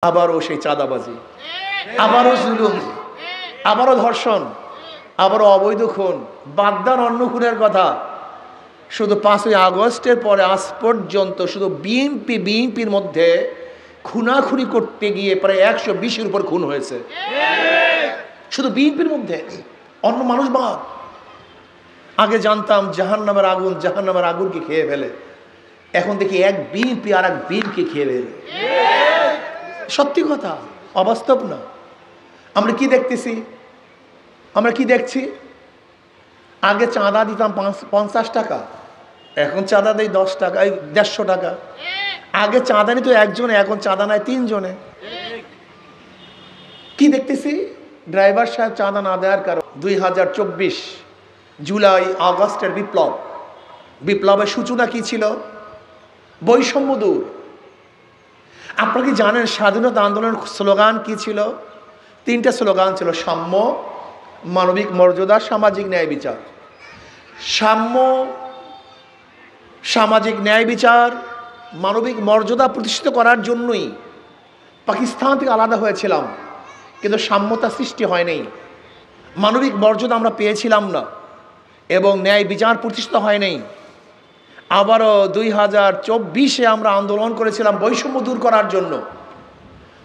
আবারও সেই চাঁদাবাজি, আবারও জুলুম, আবারও ধর্ষণ, আবারও অবৈধ খুন। বাদ দেন অন্য খুনের কথা, শুধু 5ই আগস্টের পরে আজ পর্যন্ত শুধু বিএনপির মধ্যে খুনাখুনি করতে গিয়ে প্রায় 120-এর উপর খুন হয়েছে শুধু বিএনপির মধ্যে, অন্য মানুষ বাদ। আগে জানতাম জাহান্নামের আগুনকে খেয়ে ফেলে, এখন দেখি এক বিএনপি আর এক বিএনপি খেয়ে ফেলে। সত্যি কথা, অবাস্তব না। আমরা কি দেখছি? আগে চাঁদা দিতাম 50 টাকা, এখন চাঁদা দেয় 10 টাকা, 150 টাকা। আগে চাঁদা নিত একজনে, এখন চাঁদা নেয় 3 জনে। কি দেখতেছি? ড্রাইভার সাহেব চাঁদা না দেওয়ার কারণ 2024 জুলাই আগস্টের বিপ্লবের সূচনা কি ছিল? বৈষম্য দূর। আপনারা কি জানেন স্বাধীনতা আন্দোলনের স্লোগান কি ছিল? 3টা স্লোগান ছিল: সাম্য, মানবিক মর্যাদা, সামাজিক ন্যায় বিচার। সাম্য, সামাজিক ন্যায় বিচার, মানবিক মর্যাদা প্রতিষ্ঠিত করার জন্যই পাকিস্তান থেকে আলাদা হয়েছিলাম, কিন্তু সাম্যতা সৃষ্টি হয়নি, মানবিক মর্যাদা আমরা পেয়েছিলাম না, এবং ন্যায় বিচার প্রতিষ্ঠিত হয়নি। আবারও 2024-এ আমরা আন্দোলন করেছিলাম বৈষম্য দূর করার জন্য।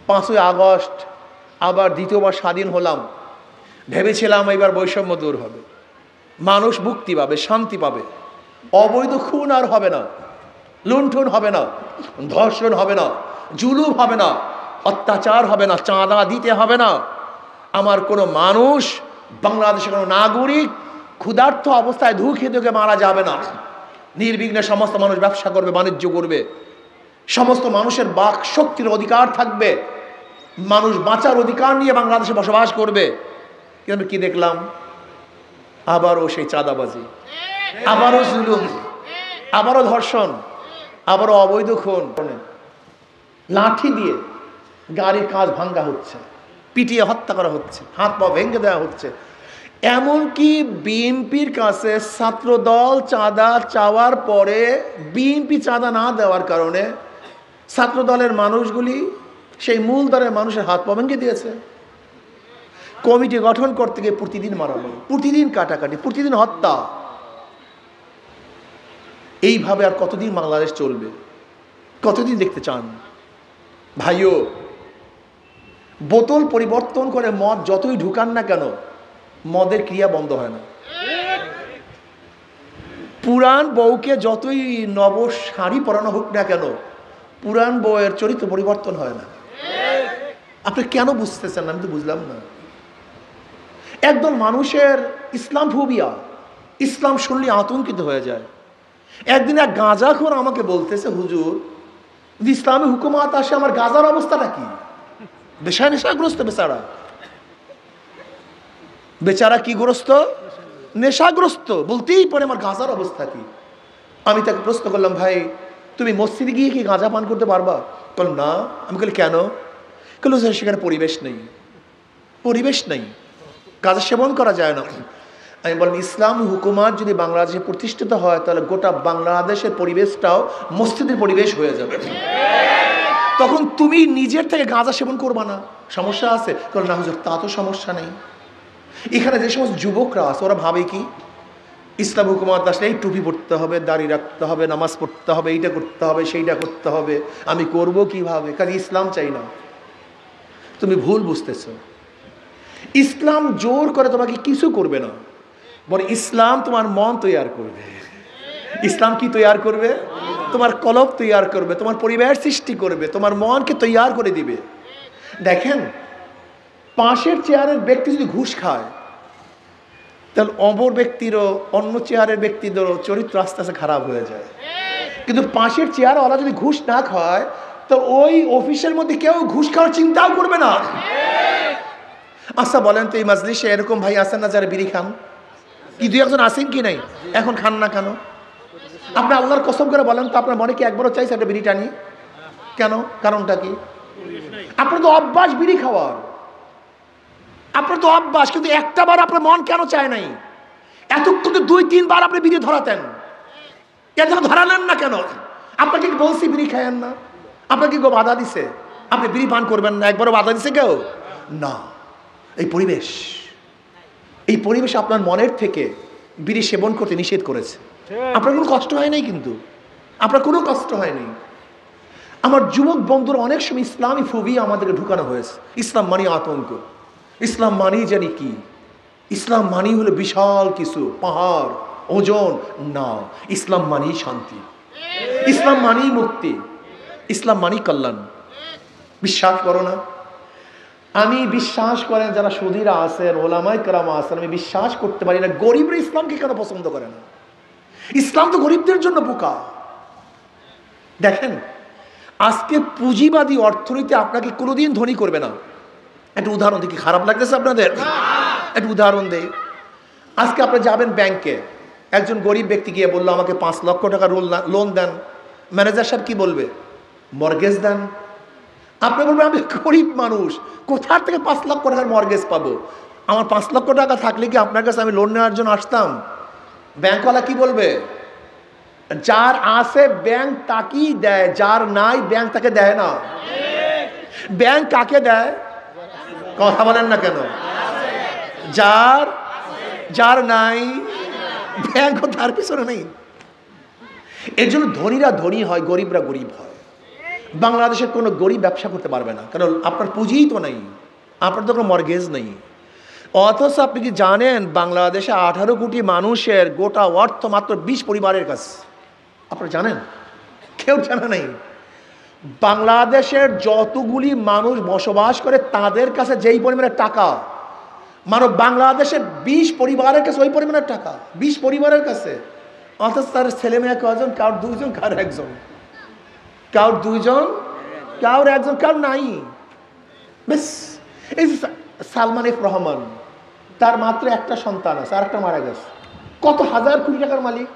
5ই আগস্ট আবার দ্বিতীয়বার স্বাধীন হলাম, ভেবেছিলাম এবার বৈষম্য দূর হবে, মানুষ মুক্তি পাবে, শান্তি পাবে, অবৈধ খুন আর হবে না, লুণ্ঠন হবে না, ধর্ষণ হবে না, জুলুম হবে না, অত্যাচার হবে না, চাঁদা দিতে হবে না, আমার কোনো মানুষ, বাংলাদেশের কোনো নাগরিক ক্ষুধার্ত অবস্থায় ধুকে মারা যাবে না, নির্বিঘ্নে সমস্ত মানুষ ব্যবসা করবে, বাণিজ্য করবে, সমস্ত মানুষের বাক শক্তির অধিকার থাকবে, মানুষ বাঁচার অধিকার নিয়ে বাংলাদেশে বসবাস করবে। কিন্তু কি দেখলাম? আবারও সেই চাঁদাবাজি, আবারও জুলুম, আবারও ধর্ষণ, আবারও অবৈধ খুন। লাঠি দিয়ে গাড়ির কাঁচ ভাঙ্গা হচ্ছে, পিটিয়ে হত্যা করা হচ্ছে, হাত পা ভেঙে দেওয়া হচ্ছে। এমনকি বিএনপির কাছে ছাত্রদল চাঁদা চাওয়ার পরে বিএনপি চাঁদা না দেওয়ার কারণে ছাত্রদলের মানুষগুলি সেই মূল দলের মানুষের হাত পা ভেঙে দিয়েছে। কমিটি গঠন করতে গিয়ে প্রতিদিন মারামারি, প্রতিদিন কাটাকাটি, প্রতিদিন হত্যা। এইভাবে আর কতদিন বাংলাদেশ চলবে? কতদিন দেখতে চান? ভাইও, বোতল পরিবর্তন করে মদ যতই ঢুকান না কেন, মদের ক্রিয়া বন্ধ হয় না। পুরান বউকে যতই নব শাড়ি পরানো হোক না কেন, পুরান বউয়ের চরিত্র পরিবর্তন হয় না। আপনি কেন বুঝতেছেন না? আমি তো বুঝলাম না। একদম মানুষের ইসলাম ফোবিয়া, ইসলাম শুনলে আতঙ্কিত হয়ে যায়। একদিন এক গাঁজাখোর আমাকে বলতেছে, হুজুর যদি ইসলামী হুকুমাত আসে আমার গাঁজার অবস্থাটা কি? নেশাগ্রস্ত বেচারা কি গ্রস্ত? নেশাগ্রস্ত। বলতেই পারে আমার গাঁজার অবস্থা কি? আমি তাকে প্রশ্ন করলাম, ভাই তুমি মসজিদে গিয়ে কি গাঁজা পান করতে পারবা? বল না। আমি বলি কেন? বলল সেখানে পরিবেশ নেই, গাঁজা সেবন করা যায় না। আমি বললাম, ইসলাম হুকুমাত যদি বাংলাদেশে প্রতিষ্ঠিত হয় তাহলে গোটা বাংলাদেশের পরিবেশটাও মসজিদের পরিবেশ হয়ে যাবে। তখন তুমি নিজের থেকে গাঁজা সেবন করবা না, সমস্যা আছে? বল না হুজুর, তা তো সমস্যা নেই। এখানে যে সমস্ত যুবকরা আছে ওরা ভাবে কি ইসলাম হুকুমাত আসলে এই টুপি পড়তে হবে, দাড়ি রাখতে হবে, নামাজ পড়তে হবে, এইটা করতে হবে, সেইটা করতে হবে, আমি করব কিভাবে? কারণ ইসলাম চাই না। তুমি ভুল বুঝতেছো। ইসলাম জোর করে তোমাকে কিছু করবে না, বরং ইসলাম তোমার মন তৈয়ার করবে। ইসলাম কি তৈয়ার করবে? তোমার কলব তৈয়ার করবে, তোমার পরিবেশ সৃষ্টি করবে, তোমার মনকে তৈয়ার করে দিবে। দেখেন, পাশের চেয়ারের ব্যক্তি যদি ঘুষ খায় তাহলে অপর ব্যক্তিরও, অন্য চেয়ারের ব্যক্তিদেরও চরিত্র আস্তে আস্তে খারাপ হয়ে যায়। কিন্তু পাশের চেয়ারওয়ালা যদি ঘুষ না খায় তো ওই অফিসের মধ্যে কেউ ঘুষ খাওয়ার চিন্তাও করবে না। আচ্ছা বলেন তো, এই মাজলিসে এরকম ভাই আছেন না যারা বিড়ি খান? কি 2-1 জন আছেন কি নাই? এখন খান না কেন? আপনি আল্লাহর কসম করে বলেন তো, আপনার মনে কি একবারও চাইছে একটা বিড়ি টানি? কেন? কারণটা কি? আপনার তো অভ্যাস বিড়ি খাওয়ার, আপনার তো অভ্যাস, কিন্তু একটা বার আপনার মন কেন চায় নাই? এতক্ষণ তো 2-3 বার আপনি বিড়ি ধরাতেন, কেন ধরালেন না কেন? আপনাকে কি বলছি বিড়ি খায়েন না? আপনাকে কেউ বাধা দিছে? আপনি বিড়ি পান করবেন না, একবারও বাধা দিছে কেউ? না। এই পরিবেশ আপনার মনের থেকে বিড়ি সেবন করতে নিষেধ করেছে। আপনার কোনো কষ্ট হয় নাই, কিন্তু আপনার কোনো কষ্ট হয়নি। আমার যুবক বন্ধুরা অনেক সময় ইসলামী ফোবিয়া আমাদেরকে ঢুকানো হয়েছে। ইসলাম মানি আতঙ্ক, ইসলাম মানি জানি কি, ইসলাম মানি হলো বিশাল কিছু পাহাড় ওজন। না, ইসলাম মানি শান্তি, ইসলাম মানি মুক্তি, ইসলাম মানি কল্যাণ। বিশ্বাস করো না? আমি বিশ্বাস করেন যারা সুধীরা আছেন, ওলামায়ে কেরাম আছেন, আমি বিশ্বাস করতে পারি না গরিবরা ইসলামকে কেন পছন্দ করে না। ইসলাম তো গরিবদের জন্য বোকা। দেখেন, আজকে পুঁজিবাদী অর্থনীতি আপনাকে কোনোদিন ধনী করবে না। একটা উদাহরণ দেখি, খারাপ লাগতেছে আপনাদের? একটা উদাহরণ দেই। আজকে আপনি যাবেন ব্যাংকে, একজন গরিব ব্যক্তি গিয়ে বললো আমাকে 5 লক্ষ টাকা লোন দেন। ম্যানেজার সাহেব কি বলবে? মর্গেজ দেন। আপনি বলবেন আমি গরিব মানুষ, কোথার থেকে 5 লক্ষ টাকার মর্গেজ পাবো? আমার 5 লক্ষ টাকা থাকলে কি আপনার কাছে আমি লোন নেওয়ার জন্য আসতাম? ব্যাংকওয়ালা কি বলবে? যার আছে ব্যাংক তাকেই দেয়, যার নাই ব্যাংক তাকে দেয় না। ব্যাংক কাকে দেয়? কথা বলেন না কেন? যার নাই ব্যাংক তার পিছনে নেই। এর জন্য ধনীরা ধনী হয়, গরিবরা গরিব হয়। বাংলাদেশের কোনো গরিব ব্যবসা করতে পারবে না, কারণ আপনার পুঁজিই তো নেই, আপনার তো কোনো মর্গেজ নেই। অথচ আপনি কি জানেন বাংলাদেশে 18 কোটি মানুষের গোটা অর্থ মাত্র 20 পরিবারের কাছে? আপনারা জানেন? কেউ জানে নাই। বাংলাদেশের যতগুলি মানুষ বসবাস করে তাদের কাছে যেই পরিমাণের টাকা, মানব বাংলাদেশের 20 পরিবারের কাছে ওই পরিমাণের টাকা, 20 পরিবারের কাছে। অথচ তার ছেলে মেয়ে কজন? কারোর 2 জন, কারোর 1 জন, কারোর 2 জন, কারোর 1 জন, কারোর নাই। বেশ, এই সালমান এফ রহমান, তার মাত্র একটা সন্তান আছে, আর একটা মারা গেছে। কত হাজার কোটি টাকার মালিক।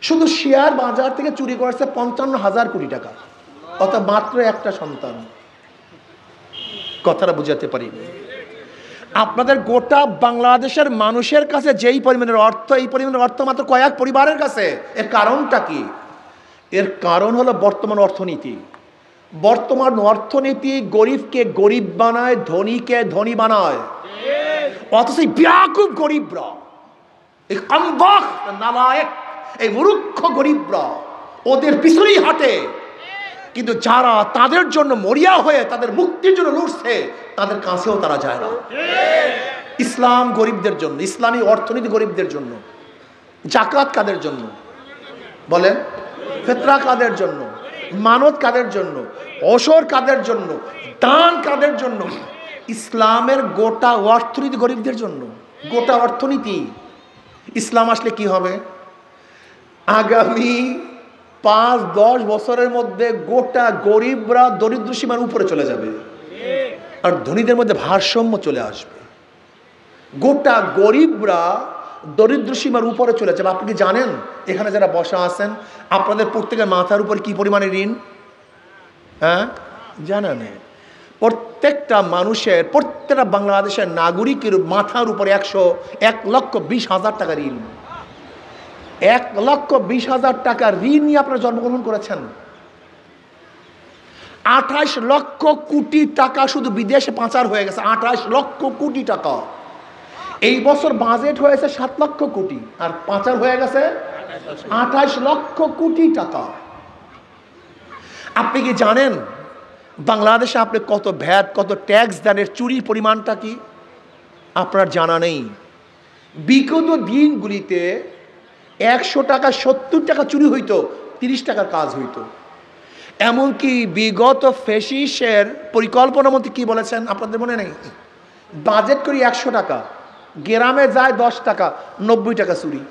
শুধু শেয়ার বাজার থেকে চুরি করেছে 55,000 কোটি টাকা, অত মাত্র একটা সন্তান। কথাটা বুঝাতে পারিনি। আপনাদের গোটা বাংলাদেশের মানুষের কাছে যেই পরিমাণের অর্থ, এই পরিমাণের অর্থ মাত্র কয়েক পরিবারের কাছে। এর কারণটা কি? এর কারণ হলো বর্তমান অর্থনীতি। বর্তমান অর্থনীতি গরিবকে গরিব বানায়, ধনীকে ধনী বানায়। অথচ ব্যাকুব গরিবরা, এই কামবখ নালায়েক, এই মূর্খ গরিবরা ওদের পিছনেই হাঁটে। কিন্তু যারা তাদের জন্য মরিয়া হয়ে তাদের মুক্তির জন্য লড়ছে, তাদের কাছেও তারা যায় না। ইসলাম গরিবদের জন্য, ইসলামী অর্থনীতি গরিবদের জন্য। জাকাত কাদের জন্য বলেন? ফিতরা কাদের জন্য? মানত কাদের জন্য? ওশর কাদের জন্য? দান কাদের জন্য? ইসলামের গোটা অর্থনীতি গরিবদের জন্য। গোটা অর্থনীতি। ইসলাম আসলে কি হবে? আগামী 5-10 বছরের মধ্যে গোটা গরিবরা দরিদ্র সীমার উপরে চলে যাবে, আর ধনীদের মধ্যে ভারসাম্য চলে আসবে। গোটা গরিবরা দরিদ্র সীমার উপরে চলে যাবে। আপনি কি জানেন এখানে যারা বসা আছেন আপনাদের প্রত্যেকের মাথার উপর কি পরিমাণে ঋণ? হ্যাঁ, জানেন? প্রত্যেকটা মানুষের, প্রত্যেকটা বাংলাদেশের নাগরিকের মাথার উপরে 1,20,000 টাকা ঋণ। 1,20,000 টাকা ঋণ নিয়ে আপনারা জন্মগ্রহণ করেছেন। 28 লক্ষ কোটি টাকা শুধু বিদেশে পাচার হয়ে গেছে। 28 লক্ষ কোটি টাকা। এই বছর বাজেট হয়েছে 7 লক্ষ কোটি, আর পাচার হয়ে গেছে 28 লক্ষ কোটি টাকা। আপনি কি জানেন বাংলাদেশে আপনি কত ভ্যাট, কত ট্যাক্স দেন? এর চুরির পরিমাণটা কি আপনার জানা নেই। বিগত দিনগুলিতে 100 টাকা 70 টাকা চুরি হইতো, 30 টাকার কাজ হইতো। এমনকি বিগত ফেসিসের পরিকল্পনা মধ্যে কি বলেছেন আপনাদের মনে নেই? বাজেট করি 100 টাকা, গ্রামে যায় 10 টাকা, 90 টাকা চুরি।